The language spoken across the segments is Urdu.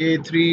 A3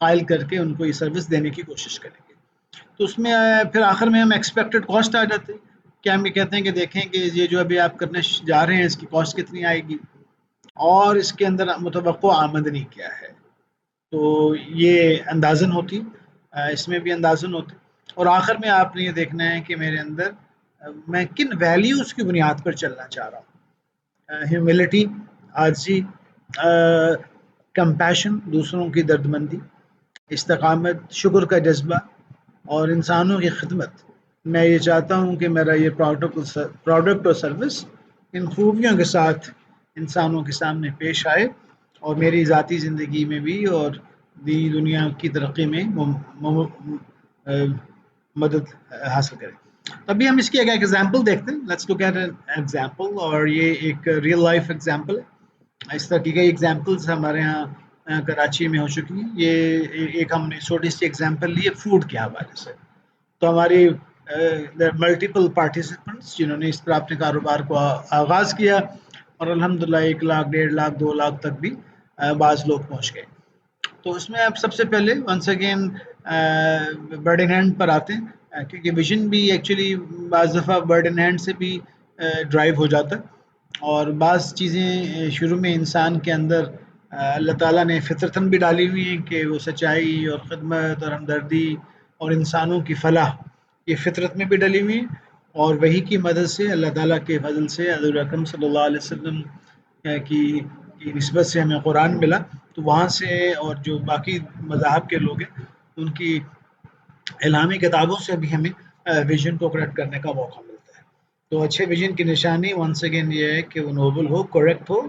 فائل کر کے ان کو یہ سروس دینے کی کوشش کریں گے. تو اس میں پھر آخر میں ہم ایکسپیکٹڈ کاسٹ آ جاتے ہیں کہ ہم یہ کہتے ہیں کہ دیکھیں کہ یہ جو ابھی آپ کرنے جا رہے ہیں اس کی کاسٹ کتنی آئے گی اور اس کے اندر متوقع آمدنی کیا ہے. تو یہ اندازن ہوتی، اس میں بھی اندازن ہوتی. اور آخر میں آپ نے یہ دیکھنا ہے کہ میرے اندر میں کن ویلیوز کی بنیاد پر چلنا چاہ رہا ہوں. ہیوملٹی، عاجزی، کمپیشن، دوسروں کی درد مندی، استقامت، شکر کا جذبہ اور انسانوں کی خدمت. میں یہ چاہتا ہوں کہ میرا یہ پروڈکٹ اور سروس ان خوبیوں کے ساتھ انسانوں کے سامنے پیش آئے اور میری ذاتی زندگی میں بھی اور دینی دنیا کی ترقی میں مدد حاصل کرے. ابھی ہم اس کی ایک ایگزامپل دیکھتے ہیں. Let's look at an example, اور یہ ایک ریئل لائف ایگزامپل ہے. اس طرح کی کئی ایگزامپلس ہمارے یہاں کراچی میں ہو چکی ہیں. یہ ایک ہم نے چھوٹی سی ایگزامپل لی ہے فوڈ کے حوالے سے. تو ہماری ملٹیپل پارٹیسپینٹس جنہوں نے اس طرح اپنے کاروبار کو آغاز کیا اور الحمدللہ 1 لاکھ 1.5 لاکھ 2 لاکھ تک بھی بعض لوگ پہنچ گئے. تو اس میں اب سب سے پہلے once again bird in hand پر آتے ہیں کیونکہ ویژن بھی ایکچولی بعض دفعہ برڈ ان ہینڈ سے بھی ڈرائیو ہو جاتا ہے. اور بعض چیزیں شروع میں انسان کے اندر اللہ تعالیٰ نے فطرتاً بھی ڈالی ہوئی ہیں کہ وہ سچائی اور خدمت اور ہمدردی اور انسانوں کی فلاح یہ فطرت میں بھی ڈلی ہوئی ہیں. اور وہی کی مدد سے اللہ تعالیٰ کے فضل سے حضور اکرم صلی اللہ علیہ وسلم کی نسبت سے ہمیں قرآن ملا. تو وہاں سے اور جو باقی مذاہب کے لوگ ہیں ان کی الہامی کتابوں سے بھی ہمیں ویژن کو کریکٹ کرنے کا موقع ملتا ہے. تو اچھے ویژن کی نشانی ونس اگین یہ ہے کہ وہ نوبل ہو، کریکٹ ہو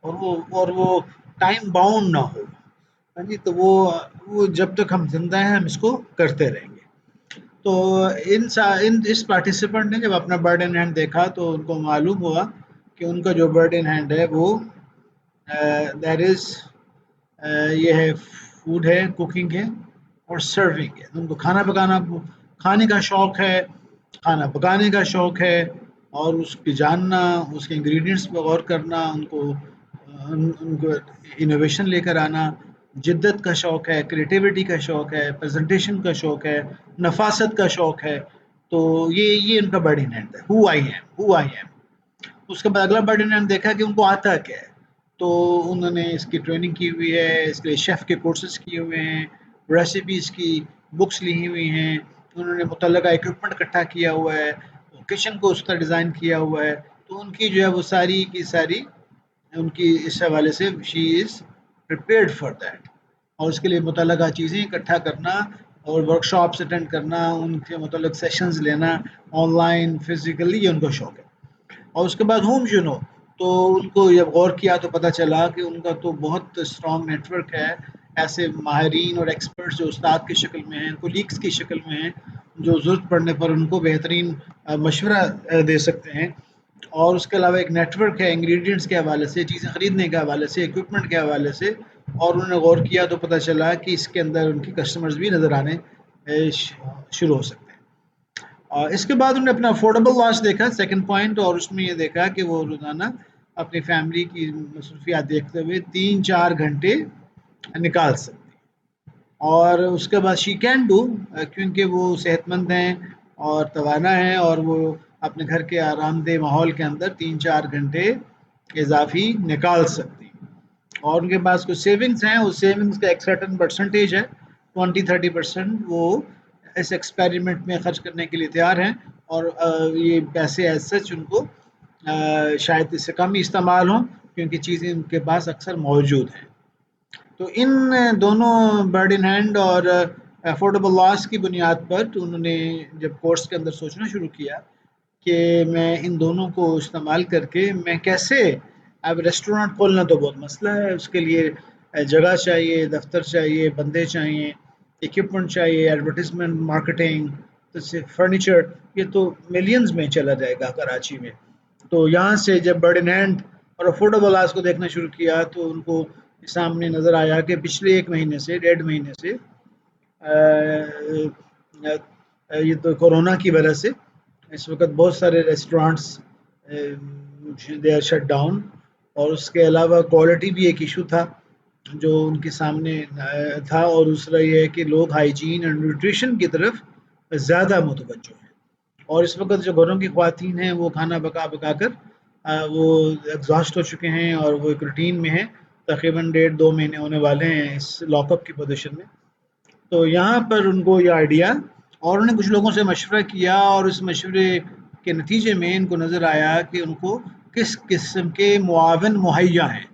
اور وہ ٹائم باؤنڈ نہ ہو. ہاں جی، تو وہ جب تک ہم زندہ ہیں ہم اس کو کرتے رہیں گے. تو اس پارٹیسپینٹ نے جب اپنا برڈ ان ہینڈ دیکھا تو ان کو معلوم ہوا کہ ان کا جو برڈ ان ہینڈ ہے وہ دیٹ از یہ ہے فوڈ ہے، کوکنگ ہے اور سرونگ ہے. ان کو کھانے کا شوق ہے، کھانا پکانے کا شوق ہے اور اس کی جاننا، اس کے انگریڈینٹس پہ غور کرنا، ان کو انوویشن لے کر آنا، جدت کا شوق ہے، کریٹیوٹی کا شوق ہے، پریزنٹیشن کا شوق ہے، نفاست کا شوق ہے. تو یہ ان کا برڈ ان ہینڈ ہے. ہو آئی ایم. اس کے بعد اگلا برڈ ان ہینڈ دیکھا کہ ان کو آتا کیا ہے. تو انہوں نے اس کی ٹریننگ کی ہوئی ہے، اس کے شیف کے کورسز کیے ہوئے ہیں، ریسیپیز کی بکس لی ہوئی ہیں، انہوں نے متعلقہ اکوپمنٹ اکٹھا کیا ہوا ہے، کچن کو اس طرح ڈیزائن کیا ہوا ہے. تو ان کی جو ہے وہ ساری کی ساری ان کی اس حوالے سے شی از پریپیئرڈ فار دیٹ. اور اس کے لیے متعلقہ چیزیں اکٹھا کرنا اور ورک شاپس اٹینڈ کرنا، ان کے متعلق سیشنز لینا آن لائن فزیکلی، یہ ان کا شوق ہے. اور اس کے بعد ہوم جنو، تو ان کو جب غور کیا تو پتہ چلا کہ ان کا تو بہت اسٹرانگ نیٹ ورک ہے ایسے ماہرین اور ایکسپرٹس جو استاد کی شکل میں ہیں، کولیگس کی شکل میں ہیں، جو ضرورت پڑنے پر ان کو بہترین مشورہ دے سکتے ہیں. اور اس کے علاوہ ایک نیٹ ورک ہے انگریڈینٹس کے حوالے سے، چیزیں خریدنے کے حوالے سے، اکوپمنٹ کے حوالے سے. اور انہوں نے غور کیا تو پتہ چلا کہ اس کے اندر ان کی کسٹمرز بھی نظر آنے شروع ہو سکتے ہیں. اور اس کے بعد انہوں نے اپنا افورڈیبل لاس دیکھا سیکنڈ پوائنٹ، اور اس میں یہ دیکھا کہ وہ روزانہ اپنی فیملی کی مصروفیات دیکھتے ہوئے 3-4 گھنٹے نکال سکتے. اور اس کے بعد شی کین ڈو، کیونکہ وہ صحت مند ہیں اور توانا ہیں اور وہ اپنے گھر کے آرام دہ ماحول کے اندر 3-4 گھنٹے اضافی نکال سکتی. اور ان کے پاس کچھ سیونگز ہیں، اس سیونگز کا ایک سرٹن پرسنٹیج ہے 20-30% وہ اس ایکسپیریمنٹ میں خرچ کرنے کے لیے تیار ہیں. اور یہ پیسے ایز سچ ان کو شاید اس سے کم ہی استعمال ہوں کیونکہ چیزیں ان کے پاس اکثر موجود ہیں. تو ان دونوں برڈ ان ہینڈ اور افورڈیبل لاس کی بنیاد پر انہوں نے جب کورس کے اندر سوچنا شروع کیا کہ میں ان دونوں کو استعمال کر کے میں کیسے، اب ریسٹورینٹ کھولنا تو بہت مسئلہ ہے، اس کے لیے جگہ چاہیے، دفتر چاہیے، بندے چاہیے، اکوپمنٹ چاہیے، ایڈورٹیزمنٹ، مارکیٹنگ، فرنیچر، یہ تو ملینز میں چلا جائے گا کراچی میں. تو یہاں سے جب برڈ ان ہینڈ اور افورڈیبل لاس کو دیکھنا شروع کیا تو ان کو سامنے نظر آیا کہ پچھلے 1 مہینے سے 1.5 مہینے سے یہ تو کورونا کی وجہ سے اس وقت بہت سارے restaurants they are shut down. اور اس کے علاوہ کوالٹی بھی ایک ایشو تھا جو ان کے سامنے تھا، اور دوسرا یہ ہے کہ لوگ ہائیجین اور نیوٹریشن کی طرف زیادہ متوجہ ہیں، اور اس وقت جو گھروں کی خواتین ہیں وہ کھانا پکا پکا کر وہ ایگزاسٹ ہو چکے ہیں، اور وہ ایک روٹین میں ہیں، تقریباً 1.5-2 مہینے ہونے والے ہیں اس لاک اپ کی پوزیشن میں. تو یہاں پر ان کو یہ آئیڈیا، اور انہوں نے کچھ لوگوں سے مشورہ کیا، اور اس مشورے کے نتیجے میں ان کو نظر آیا کہ ان کو کس قسم کے معاون مہیا ہیں،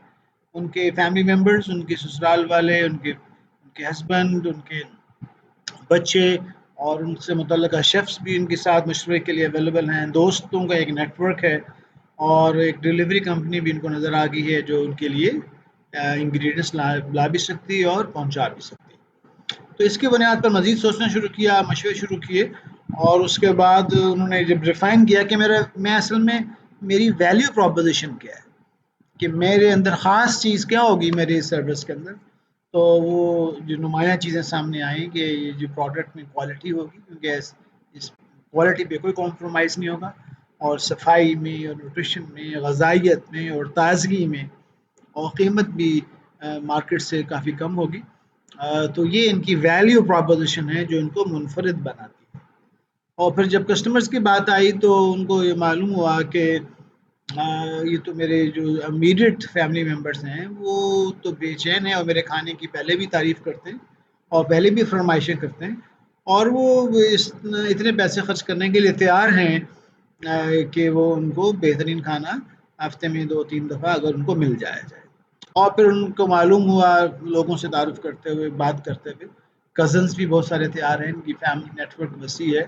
ان کے فیملی ممبرز، ان کے سسرال والے، ان کے ہسبینڈ، ان کے بچے، اور ان سے متعلقہ شیفس بھی ان کے ساتھ مشورے کے لیے اویلیبل ہیں، دوستوں کا ایک نیٹ ورک ہے، اور ایک ڈیلیوری کمپنی بھی ان کو نظر آ گئی ہے جو ان کے لیے انگریڈینٹس لا بھی سکتی ہے اور پہنچا بھی سکتی ہے. تو اس کی بنیاد پر مزید سوچنا شروع کیا، مشورے شروع کیے، اور اس کے بعد انہوں نے جب ریفائن کیا کہ میں اصل میں میری ویلیو پروپوزیشن کیا ہے، کہ میرے اندر خاص چیز کیا ہوگی میری سروس کے اندر. تو وہ جو نمایاں چیزیں سامنے آئیں کہ یہ جو پروڈکٹ میں کوالٹی ہوگی، کیونکہ اس کوالٹی پہ کوئی کمپرومائز نہیں ہوگا، اور صفائی میں اور نیوٹریشن میں، غذائیت میں اور تازگی میں، اور قیمت بھی مارکیٹ سے کافی کم ہوگی. تو یہ ان کی ویلیو پروپوزیشن ہے جو ان کو منفرد بناتی ہے. اور پھر جب کسٹمرز کی بات آئی تو ان کو یہ معلوم ہوا کہ یہ تو میرے جو امیڈیٹ فیملی ممبرس ہیں وہ تو بے چین ہیں، اور میرے کھانے کی پہلے بھی تعریف کرتے ہیں اور پہلے بھی فرمائشیں کرتے ہیں، اور وہ اتنے پیسے خرچ کرنے کے لیے تیار ہیں کہ وہ ان کو بہترین کھانا ہفتے میں 2-3 دفعہ اگر ان کو مل جائے. اور پھر ان کو معلوم ہوا لوگوں سے تعارف کرتے ہوئے، بات کرتے ہوئے، کزنس بھی بہت سارے تیار ہیں، ان کی فیملی نیٹ ورک وسیع ہے،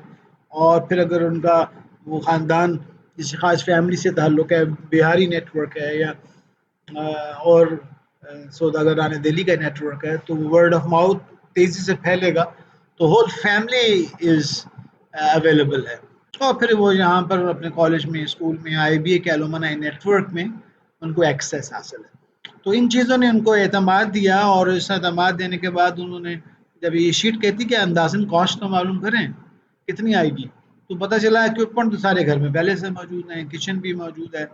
اور پھر اگر ان کا وہ خاندان کسی خاص فیملی سے تعلق ہے، بہاری نیٹ ورک ہے، یا اور سوداگران دہلی کا نیٹ ورک ہے، تو ورڈ آف ماؤتھ تیزی سے پھیلے گا، تو ہول فیملی از اویلیبل ہے. اور پھر وہ یہاں پر اپنے کالج میں، اسکول میں، آئی بی اے کے الومنائی نیٹ ورک میں ان کو ایکسیس حاصل ہے. تو ان چیزوں نے ان کو اعتماد دیا، اور اس اعتماد دینے کے بعد انہوں نے جب یہ شیٹ کہتی کہ اندازن کاسٹ تو معلوم کریں کتنی آئے گی، تو پتہ چلا اکوپمنٹ تو سارے گھر میں پہلے سے موجود ہیں، کچن بھی موجود ہے،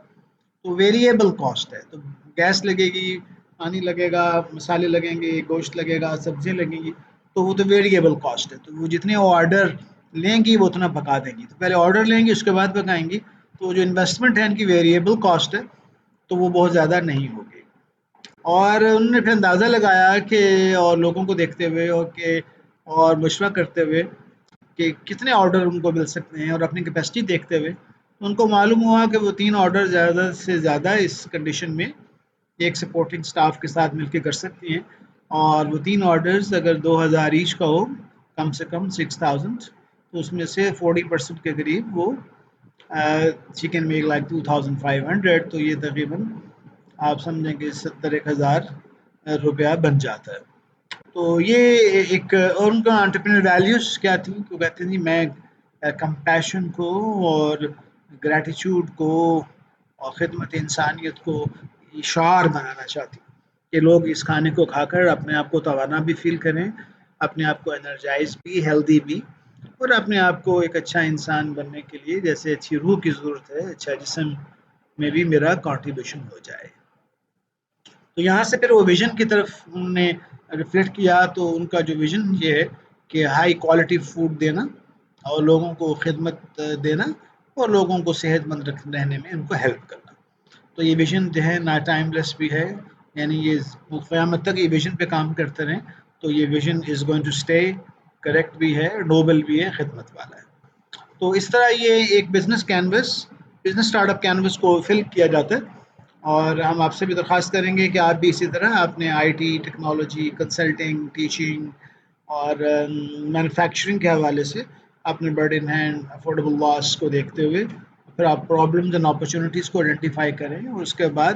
تو ویریبل کاسٹ ہے. تو گیس لگے گی، پانی لگے گا، مسالے لگیں گے، گوشت لگے گا، سبزیاں لگیں گی، تو وہ تو ویریبل کاسٹ ہے. تو وہ جتنے آرڈر لیں گی وہ اتنا پکا دیں گی. تو پہلے آرڈر لیں گی، اس کے بعد پکائیں گی، تو جو انویسٹمنٹ ہے ان کی ویریبل کاسٹ ہے، تو وہ بہت زیادہ نہیں ہوگی. اور انہوں نے پھر اندازہ لگایا کہ، اور لوگوں کو دیکھتے ہوئے اور مشورہ کرتے ہوئے کہ کتنے آرڈر ان کو مل سکتے ہیں، اور اپنی کیپیسٹی دیکھتے ہوئے ان کو معلوم ہوا کہ وہ 3 آرڈر زیادہ سے زیادہ اس کنڈیشن میں ایک سپورٹنگ سٹاف کے ساتھ مل کے کر سکتی ہیں. اور وہ 3 آرڈرز اگر 2000 ایچ کا ہو، کم سے کم 6000، تو اس میں سے 40% کے قریب وہ چکن میک لائک 2500، تو یہ تقریباً آپ سمجھیں کہ 70,000 روپیہ بن جاتا ہے. تو یہ ایک، اور ان کا انٹرپرینر ویلیوز کیا تھی، وہ کہتے ہیں جی میں کمپیشن کو اور گریٹیچیوڈ کو اور خدمت انسانیت کو شعار بنانا چاہتی ہوں، کہ لوگ اس کھانے کو کھا کر اپنے آپ کو توانا بھی فیل کریں، اپنے آپ کو انرجائز بھی، ہیلدی بھی، اور اپنے آپ کو ایک اچھا انسان بننے کے لیے جیسے اچھی روح کی ضرورت ہے، اچھا جسم میں بھی میرا کنٹریبیوشن ہو جائے. تو یہاں سے پھر وہ ویژن کی طرف انہوں نے ریفلیکٹ کیا. تو ان کا جو ویژن یہ ہے کہ ہائی کوالٹی فوڈ دینا، اور لوگوں کو خدمت دینا، اور لوگوں کو صحت مند رہنے میں ان کو ہیلپ کرنا. تو یہ ویژن جو ہے نا ٹائم لیس بھی ہے، یعنی یہ قیامت تک یہ ویژن پہ کام کرتے رہیں، تو یہ vision is going to stay, correct بھی ہے، نوبل بھی ہے، خدمت والا ہے. تو اس طرح یہ ایک بزنس اسٹارٹ اپ کینوس کو فل کیا جاتا ہے. اور ہم آپ سے بھی درخواست کریں گے کہ آپ بھی اسی طرح اپنے I T, technology, consulting, teaching اور مینوفیکچرنگ کے حوالے سے اپنے برڈ ان ہینڈ افورڈیبل لاس کو دیکھتے ہوئے پھر آپ پرابلمز اینڈ اپرچونیٹیز کو آئیڈینٹیفائی کریں، اور اس کے بعد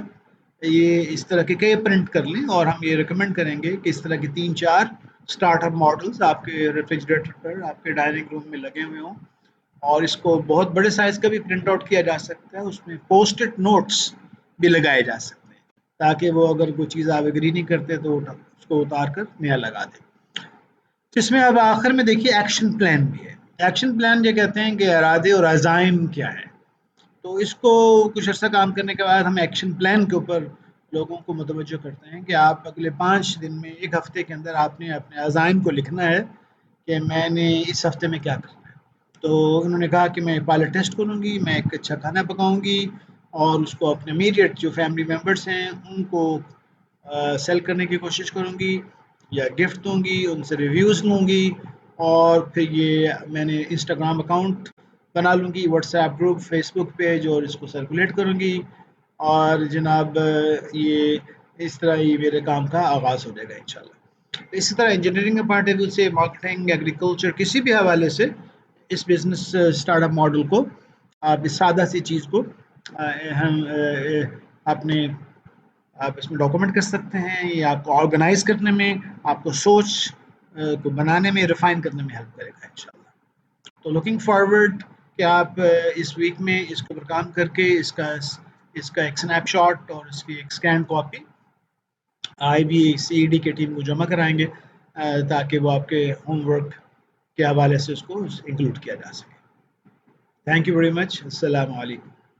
یہ اس طرح کے کئی پرنٹ کر لیں. اور ہم یہ ریکمینڈ کریں گے کہ اس طرح کی 3-4 اسٹارٹ اپ ماڈلز آپ کے ریفریجریٹر پر، آپ کے ڈائننگ روم میں لگے ہوئے ہوں، اور اس کو بہت بڑے سائز کا بھی پرنٹ آؤٹ کیا جا سکتا ہے، اس میں پوسٹ اٹ نوٹس بھی لگائے جا سکتے ہیں، تاکہ وہ اگر کوئی چیز آپ اگری نہیں کرتے تو اس کو اتار کر نیا لگا دیں. اس میں اب آخر میں دیکھیے ایکشن پلان بھی ہے. ایکشن پلان یہ کہتے ہیں کہ ارادے اور عزائم کیا ہے. تو اس کو کچھ عرصہ کام کرنے کے بعد ہم ایکشن پلان کے اوپر لوگوں کو متوجہ کرتے ہیں کہ آپ اگلے 5 دن میں 1 ہفتے کے اندر آپ نے اپنے عزائم کو لکھنا ہے کہ میں نے اس ہفتے میں کیا کرنا ہے. تو انہوں نے کہا کہ میں پائلٹ ٹیسٹ کروں گی، میں ایک اچھا کھانا پکاؤں گی اور اس کو اپنے امیڈیٹ جو فیملی ممبرس ہیں ان کو سیل کرنے کی کوشش کروں گی یا گفٹ دوں گی، ان سے ریویوز لوں گی، اور پھر یہ میں نے انسٹاگرام اکاؤنٹ بنا لوں گی، واٹس ایپ گروپ، فیس بک پیج، اور اس کو سرکولیٹ کروں گی. اور جناب یہ اس طرح ہی میرے کام کا آغاز ہو جائے گا انشاءاللہ. اسی طرح انجینئرنگ کے پوائنٹ آف ویو سے، مارکیٹنگ، ایگریکلچر، کسی بھی حوالے سے اس بزنس اسٹارٹ اپ ماڈل کو، آپ اس سادہ سی چیز کو ہم اپنے آپ اس میں ڈاکومنٹ کر سکتے ہیں. یہ آپ کو آرگنائز کرنے میں، آپ کو سوچ کو بنانے میں، ریفائن کرنے میں ہیلپ کرے گا انشاءاللہ. تو لوکنگ فارورڈ کہ آپ اس ویک میں اس کے اوپر کام کر کے اس کا ایک سنیپ شاٹ اور اس کی ایک اسکین کاپی آئی بی سی ای ڈی کے ٹیم کو جمع کرائیں گے تاکہ وہ آپ کے ہوم ورک کے حوالے سے اس کو انکلوڈ کیا جا سکے. Thank you very much. السلام علیکم.